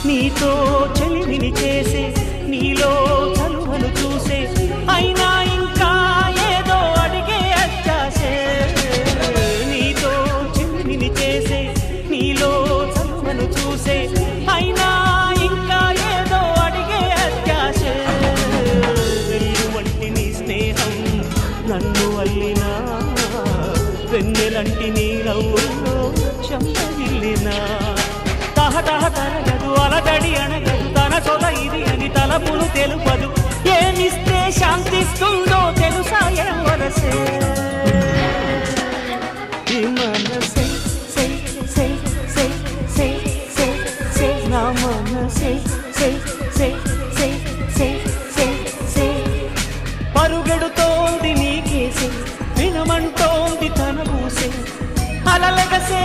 నీతో చెలిమిని చేసే నీలో చలువను చూసే అయినా ఇంకా ఏదో అడిగే అత్యాసే నీతో చెలిమిని చేసే నీలో చలువను చూసే అయినా ఇంకా ఏదో అడిగే అత్యాసే వెళ్ళు వంటి నీ స్నేహం నన్ను అల్లినా వెన్నెలంటి నీ నవ్వుల్లో చెంపగిల్లినా తహతహ తరగదు అలదడి అనగదు తన సొల ఇది అని తలపులు తెలుపదు ఏమిస్తే శాంతిస్తుందో తెలుసా ఎవరసే ఈ మనసే సే సే సే సే సే సే నా మనసే సే సే సే సే సే సే పరుగెడుతోంది నీకేసే వినమంటోంది తన ఊసే అలలగసే